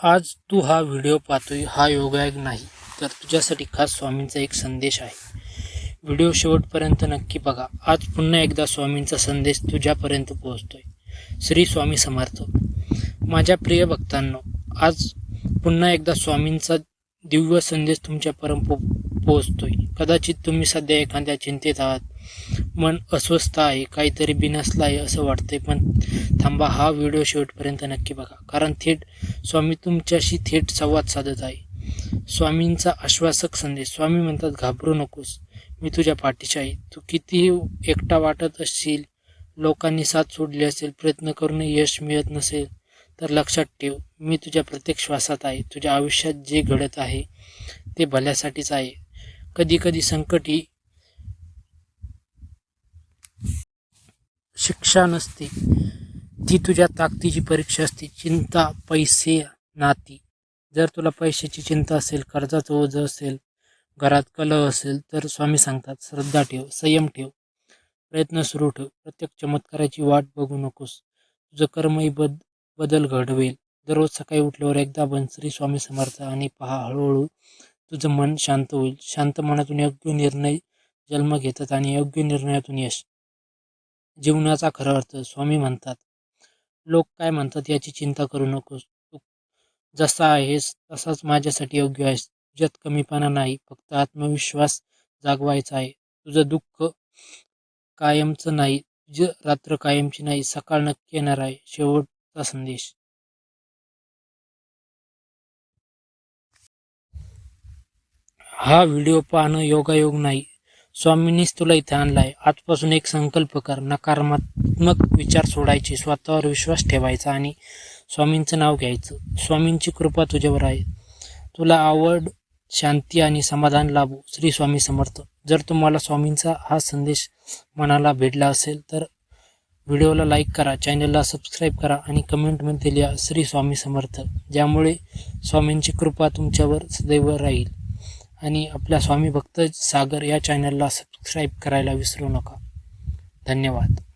आज तू हा व्हिडिओ पाहतोय हा योगायोग नाही, तर तुझ्यासाठी खास स्वामींचा एक संदेश आहे. व्हिडिओ शेवटपर्यंत नक्की बघा. आज पुन्हा एकदा स्वामींचा संदेश तुझ्यापर्यंत पोहोचतोय. श्री स्वामी समर्थ. माझ्या प्रिय भक्तांनो, आज पुन्हा एकदा स्वामींचा दिव्य संदेश तुमच्यापर्यंत पोहोचतोय. कदाचित तुम्ही सध्या एखाद्या चिंतेत आहात, मन अस्वस्थ आहे, काहीतरी बिनसलं आहे असं वाटतंय. पण थांबा, हा व्हिडिओ शेवटपर्यंत नक्की बघा, कारण थेट स्वामी तुमच्याशी थेट संवाद साधत आहे. स्वामींचा आश्वासक संदेश. स्वामी म्हणतात, घाबरू नकोस, मी तुझ्या पाठीशी आहे. तू कितीही एकटा वाटत असशील, लोकांनी साथ सोडली असेल, प्रयत्न करूनही यश मिळत नसेल, तर लक्षात ठेव, मी तुझ्या प्रत्येक श्वासात आहे. तुझ्या आयुष्यात जे घडत आहे ते भल्यासाठीच आहे. कधी कधी संकट ही शिक्षा नसते, ती तुझ्या ताकदीची परीक्षा असते. चिंता, पैसे, नाती. जर तुला पैशाची चिंता असेल, कर्जाचं ओझं असेल, घरात कलह असेल, तर स्वामी सांगतात, श्रद्धा ठेव, संयम ठेव, प्रयत्न सुरू ठेव. प्रत्येक चमत्काराची वाट बघू नकोस. तुझं कर्मही बदल घडवेल. दररोज सकाळी उठल्यावर एकदा बन श्री स्वामी समर्थ आणि पहा, हळूहळू तुझं मन शांत होईल. शांत मनातून योग्य निर्णय जन्म घेतात आणि योग्य निर्णयातून यश. जीवनाचा खरा अर्थ. स्वामी म्हणतात, लोक काय म्हणतात याची चिंता करू नकोस. तू जसा आहेस तसाच माझ्यासाठी योग्य आहेस. तुझ्यात कमीपणा नाही, फक्त आत्मविश्वास जागवायचा आहे. तुझं दुःख कायमचं नाही, तुझी रात्र कायमची नाही, सकाळ नक्की येणार आहे. शेवटचा संदेश. हा व्हिडिओ पाहणं योगायोग नाही, स्वामींनीच तुला इथे आणलाय. आजपासून एक संकल्प कर, नकारात्मक विचार सोडायचे, स्वतःवर विश्वास ठेवायचा आणि स्वामींचं नाव घ्यायचं. स्वामींची कृपा तुझ्यावर आहे. तुला आवड, शांती आणि समाधान लाभो. श्री स्वामी समर्थ. जर तुम्हाला स्वामींचा हा संदेश मनाला भेटला असेल तर व्हिडिओला लाईक करा, चॅनलला सबस्क्राईब करा आणि कमेंटमध्ये लिहा श्री स्वामी समर्थ, ज्यामुळे स्वामींची कृपा तुमच्यावर सदैव राहील. आणि आपल्या स्वामी भक्त सागर या चॅनलला सबस्क्राईब करायला विसरू नका. धन्यवाद.